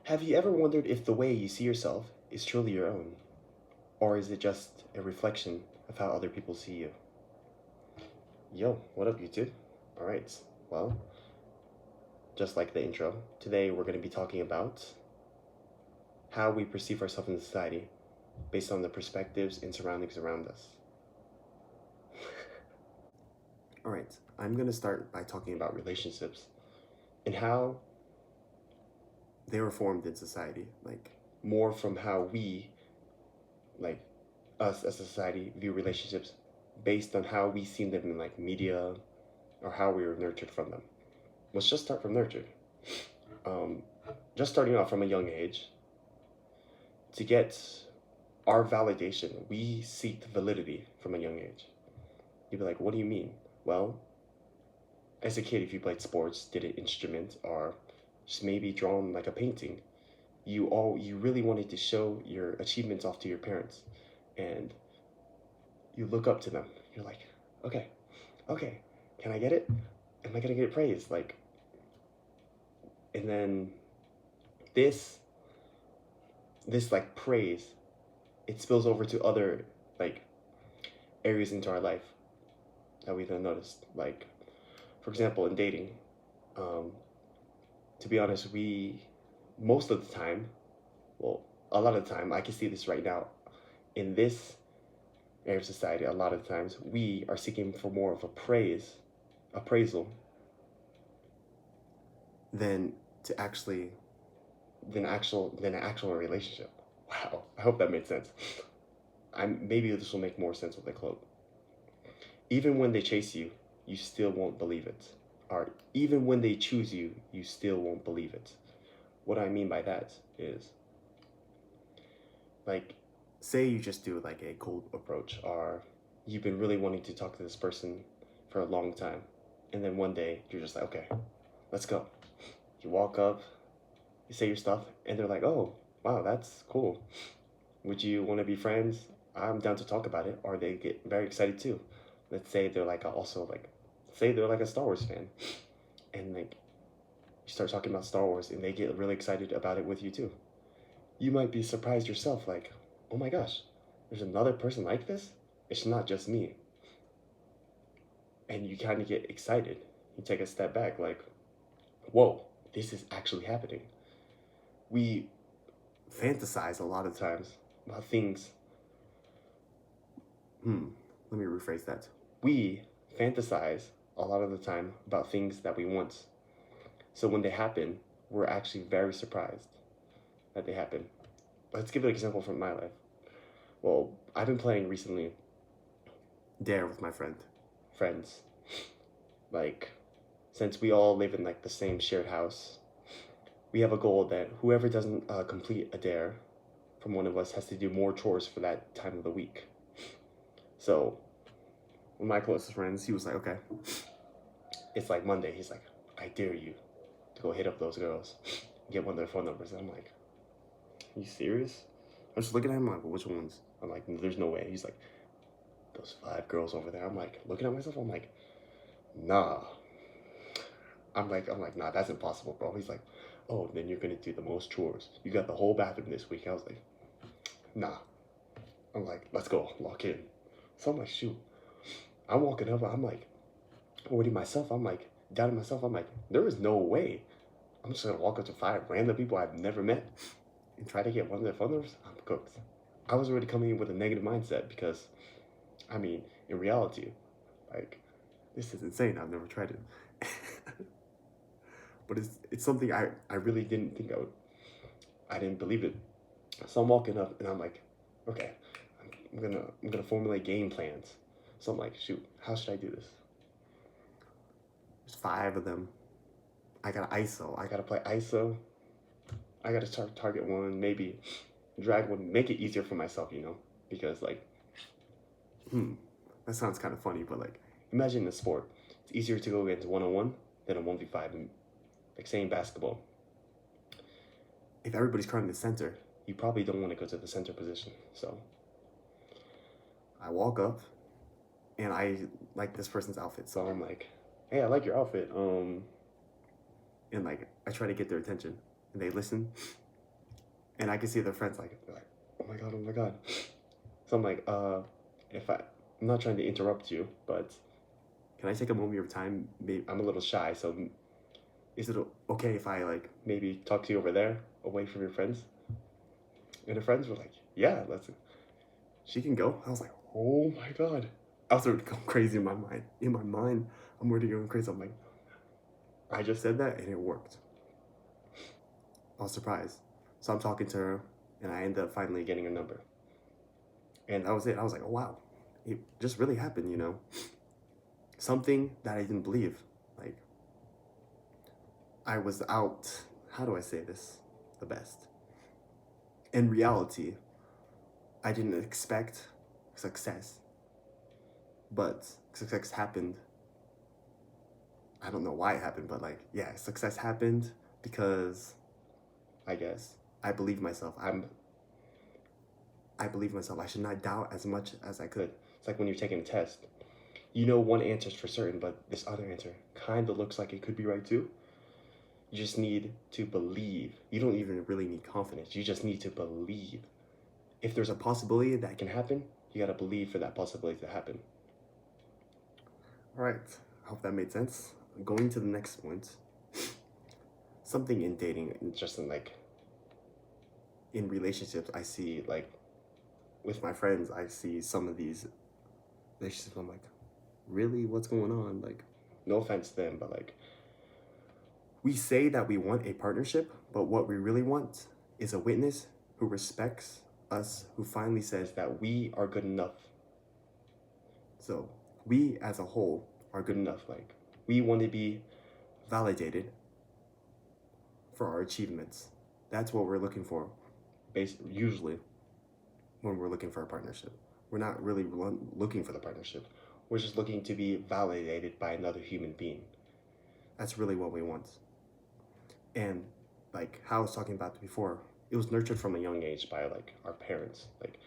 Have you ever wondered if the way you see yourself is truly your own, or is it just a reflection of how other people see you? Yo, what up, YouTube? Alright, well, just like the intro, today we're going to be talking about how we perceive ourselves in society based on the perspectives and surroundings around us. Alright, I'm going to start by talking about relationships and how they were formed in society, like more from how we, like us as a society, view relationships based on how we see them in like media or how we were nurtured from them. Let's just start from nurtured. Um, just starting off from a young age, to get our validation, we seek validity from a young age. You'd be like, what do you mean? Well, as a kid, if you played sports, did an instrument, or just maybe drawn like a painting, you really wanted to show your achievements off to your parents, and you look up to them. You're like, okay, okay, can I get it? Am I gonna get praised? Like, and then this this like praise, it spills over to other like areas into our life that we then noticed. Like, for example, in dating, um, to be honest, we most of the time, well, a lot of the time, I can see this right now in this area of society. A lot of times, we are seeking for more of a appraisal, than to actually than an actual relationship. Wow, I hope that made sense. Maybe this will make more sense with the quote. Even when they chase you, you still won't believe it. Or even when they choose you, you still won't believe it. What I mean by that is, like, say you just do like a cold approach, or you've been really wanting to talk to this person for a long time, and then one day you're just like, okay, let's go. You walk up, you say your stuff, and they're like, oh, wow, that's cool. Would you want to be friends? I'm down to talk about it. Or they get very excited too. Let's say they're like also like, say they're like a Star Wars fan, and like you start talking about Star Wars, and they get really excited about it with you too. You might be surprised yourself, like, oh my gosh, there's another person like this. It's not just me, and you kind of get excited. You take a step back, like, whoa, this is actually happening. We fantasize a lot of times about things. Let me rephrase that. We fantasize a lot of the time about things that we want. So when they happen, we're actually very surprised that they happen. Let's give an example from my life. Well, I've been playing recently Dare with my friends. Like, since we all live in like the same shared house, we have a goal that whoever doesn't complete a dare from one of us has to do more chores for that time of the week. So, one of my closest friends, he was like, okay, it's like Monday. He's like, I dare you to go hit up those girls, get one of their phone numbers. And I'm like, are you serious? I'm just looking at him like, well, which ones? I'm like, there's no way. He's like, those 5 girls over there. I'm like, looking at myself, I'm like, nah. I'm like, nah, that's impossible, bro. He's like, oh, then you're gonna do the most chores. You got the whole bathroom this week. I was like, nah. I'm like, let's go, lock in. So I'm like, shoot. I'm walking up, I'm like, already myself, I'm like, doubting myself, I'm like, there is no way. I'm just gonna walk up to 5 random people I've never met and try to get one of their phone numbers. I'm cooked. I was already coming in with a negative mindset because, I mean, in reality, like, this is insane. I've never tried it. But it's something I really didn't think I would. I didn't believe it. So I'm walking up and I'm like, okay, I'm gonna formulate game plans. So I'm like, shoot, how should I do this? There's 5 of them. I gotta ISO. I gotta play ISO. I gotta start target one, maybe drag one, make it easier for myself, because like, that sounds kind of funny, but like, imagine a sport. It's easier to go against 1-on-1 than a 1v5. Like saying basketball. If everybody's covering the center, you probably don't want to go to the center position. So I walk up and I like this person's outfit. So I'm like, hey, I like your outfit. And like I try to get their attention and they listen And I can see their friends like, they're like, oh my god, oh my god. So I'm like, if I'm not trying to interrupt you, but can I take a moment of your time? Maybe I'm a little shy, so is it okay if I like maybe talk to you over there, away from your friends? And the friends were like, yeah, let's. She can go. I was like, oh my god. I was already going crazy in my mind. In my mind, I'm already going crazy. I'm like, I just said that and it worked. I was surprised. So I'm talking to her, and I ended up finally getting her number. And that was it. I was like, oh wow, it just really happened, you know? Something that I didn't believe. Like, I was out, how do I say this the best? In reality, I didn't expect success, but success happened. I don't know why it happened, but like, yeah, success happened because I guess I believe myself. I believe myself. I should not doubt as much as I could. It's like when you're taking a test. You know one answer's for certain, but this other answer kind of looks like it could be right too. You just need to believe. You don't even really need confidence. You just need to believe. If there's a possibility that can happen, you gotta believe for that possibility to happen. All right, I hope that made sense. Going to the next point. Something in dating, just in like, in relationships, I see like, with my friends, I see some of these relationships. I'm like, really? What's going on? Like, no offense to them, but like, we say that we want a partnership, but what we really want is a witness who respects us, who finally says that we are good enough. So we as a whole are good enough. Like, we want to be validated for our achievements. That's what we're looking for, usually, when we're looking for a partnership. We're not really looking for the partnership. We're just looking to be validated by another human being. That's really what we want. And like how I was talking about before, it was nurtured from a young age by like our parents. Like,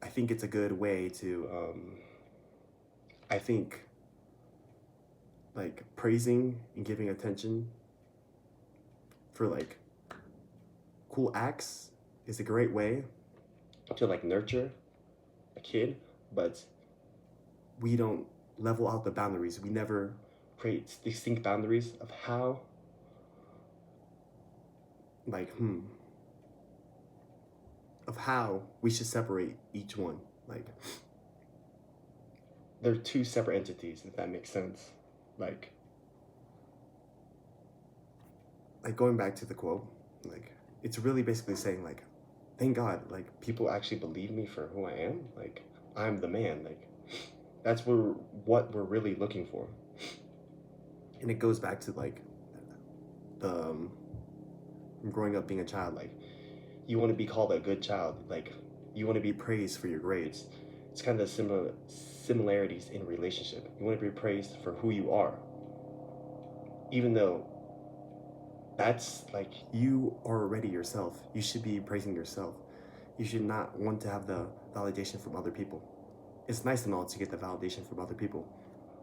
I think it's a good way to, I think like praising and giving attention for like cool acts is a great way to like nurture a kid, but we don't level out the boundaries. We never create distinct boundaries of how, like, of how we should separate each one. Like, they're two separate entities, if that makes sense. Like going back to the quote, like, it's really basically saying like, thank God, like, people actually believe me for who I am. Like, I'm the man. Like, that's what we're really looking for. And it goes back to like the growing up being a child. Like, you want to be called a good child. Like, you want to be praised for your grades. It's kind of similar similarities in relationship. You want to be praised for who you are, even though that's like, you are already yourself. You should be praising yourself. You should not want to have the validation from other people. It's nice and all to get the validation from other people,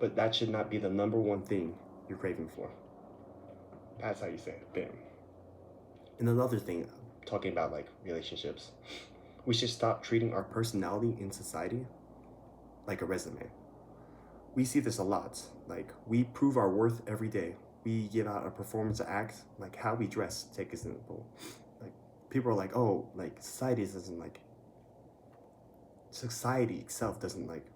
but that should not be the number one thing you're craving for. That's how you say it. Bam. And another thing, talking about like relationships, we should stop treating our personality in society like a resume. We see this a lot. Like, we prove our worth every day. We give out a performance act, like how we dress. Take an example. Like, people are like, oh, like society itself doesn't like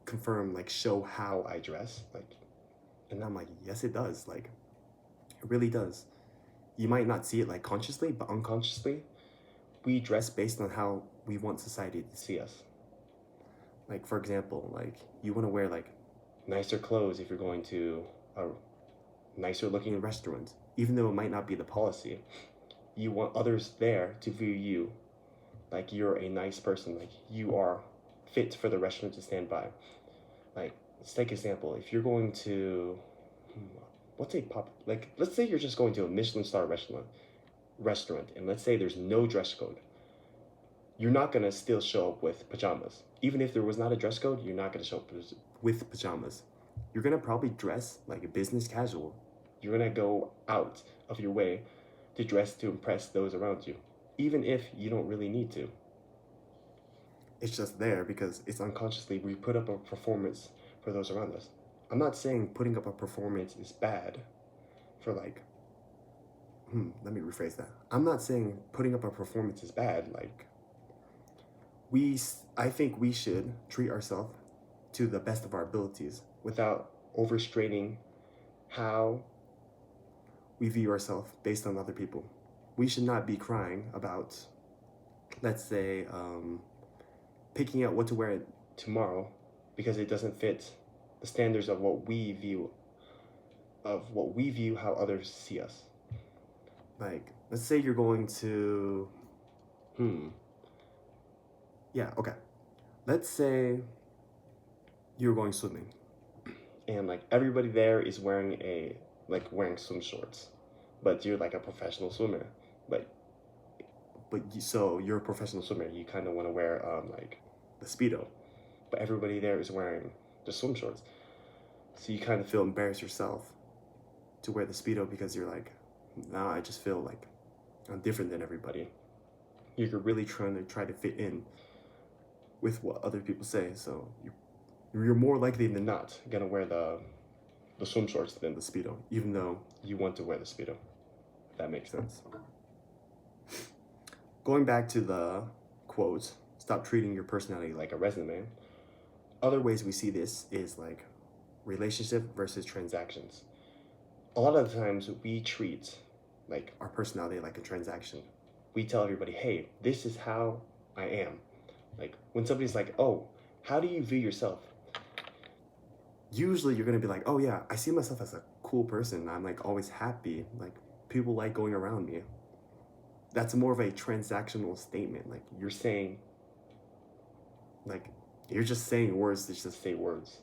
confirm, like show how I dress. Like, and I'm like, yes, it does. Like, it really does. You might not see it like consciously, but unconsciously, we dress based on how we want society to see us. Like, for example, like, you want to wear like nicer clothes if you're going to a nicer looking restaurant, even though it might not be the policy. You want others there to view you like you're a nice person, like you are fit for the restaurant to stand by. Like, let's take an example. If you're going to, let's say you're just going to a Michelin star restaurant, and let's say there's no dress code. You're not gonna still show up with pajamas. Even if there was not a dress code, you're not gonna show up with pajamas. You're gonna probably dress like a business casual. You're gonna go out of your way to dress to impress those around you, even if you don't really need to. It's just there because it's unconsciously we put up a performance for those around us. I'm not saying putting up a performance is bad for like, let me rephrase that. I'm not saying putting up a performance is bad. Like, I think we should treat ourselves to the best of our abilities without overstraining how we view ourselves based on other people. We should not be crying about, let's say, picking out what to wear tomorrow because it doesn't fit the standards of what we view how others see us. Like, let's say you're going to, yeah, okay. Let's say you're going swimming, and like everybody there is wearing wearing swim shorts, but you're like a professional swimmer, so you're a professional swimmer. You kind of want to wear like the Speedo, but everybody there is wearing the swim shorts, so you kind of feel embarrassed yourself to wear the Speedo because you're like, now I just feel like I'm different than everybody. You're really trying to fit in with what other people say, so you're more likely than not gonna wear the swim shorts than the Speedo, even though you want to wear the Speedo. If that makes sense. Going back to the quote, stop treating your personality like a resume. Other ways we see this is like relationship versus transactions. A lot of the times we treat like our personality like a transaction. We tell everybody, hey, this is how I am. Like when somebody's like, oh, how do you view yourself? Usually you're gonna be like, oh yeah, I see myself as a cool person. I'm like always happy. Like people like going around me. That's more of a transactional statement. Like you're saying, like you're just saying words to just say words.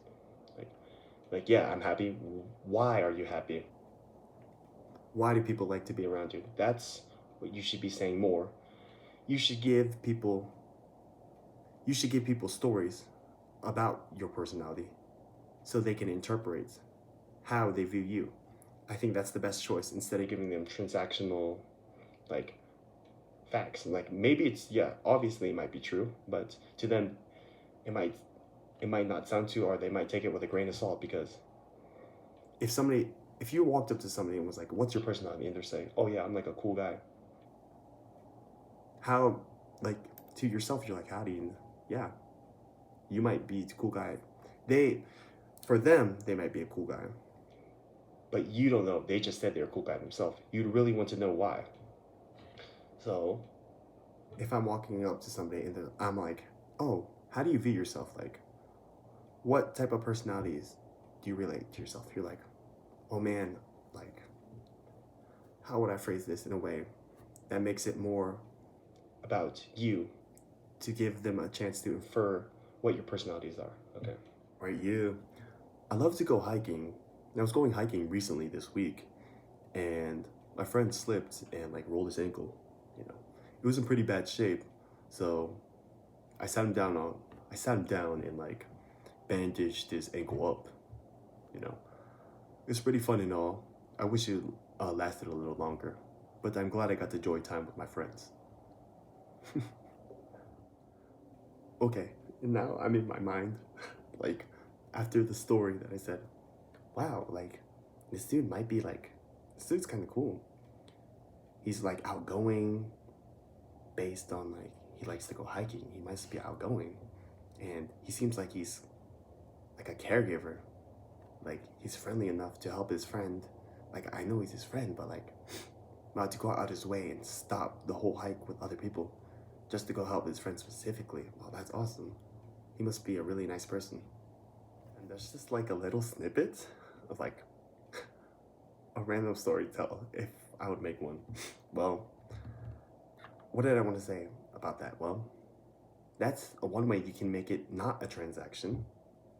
Like yeah, I'm happy. Why are you happy? Why do people like to be around you? That's what you should be saying more. You should give people stories about your personality so they can interpret how they view you. I think that's the best choice instead of giving them transactional like facts. Like maybe it's, yeah, obviously it might be true, but to them it might not sound to, or they might take it with a grain of salt, because if you walked up to somebody and was like, what's your personality? And they're saying, oh yeah, I'm like a cool guy. How, like, to yourself, you're like, howdy, and yeah, you might be a cool guy. For them, they might be a cool guy. But you don't know. They just said they're a cool guy themselves. You'd really want to know why. So, if I'm walking up to somebody and I'm like, oh, how do you view yourself? Like, what type of personalities do you relate to yourself? You're like, oh man, like, how would I phrase this in a way that makes it more about you, to give them a chance to infer what your personalities are, okay? Right, you. I love to go hiking. I was going hiking recently this week, and my friend slipped and like rolled his ankle. You know, it was in pretty bad shape, so I sat him down and like bandaged his ankle up. You know, it was pretty fun and all. I wish it lasted a little longer, but I'm glad I got to enjoy time with my friends. Okay, and now I'm in my mind, like, after the story that I said, wow, like, this dude's kind of cool. He's like outgoing, based on like, he likes to go hiking. He must be outgoing. And he seems like he's like a caregiver. Like, he's friendly enough to help his friend. Like, I know he's his friend, but like, not to go out his way and stop the whole hike with other people just to go help his friend specifically. Wow, that's awesome. He must be a really nice person. And there's just like a little snippet of like a random story to tell if I would make one. Well, what did I want to say about that? Well, that's one way you can make it not a transaction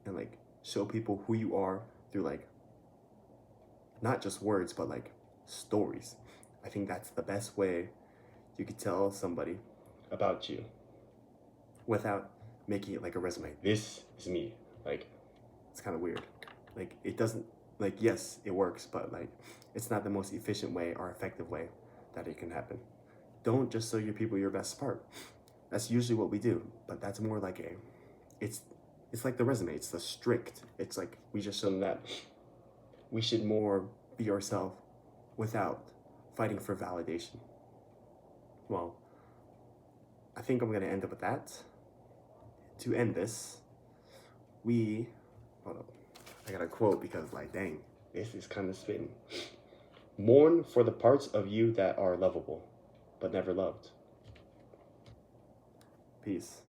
and like show people who you are through like not just words, but like stories. I think that's the best way you could tell somebody about you without making it like a resume. This is me. Like, it's kind of weird. Like, it doesn't, like, yes, it works, but like, it's not the most efficient way or effective way that it can happen. Don't just show your people your best part. That's usually what we do, but that's more like it's like the resume. It's the strict. It's like we just show them that we should more be ourselves without fighting for validation. Well, I think I'm gonna end up with that. To end this, hold up. I got a quote because like, dang, this is kind of spitting. Mourn for the parts of you that are lovable, but never loved. Peace.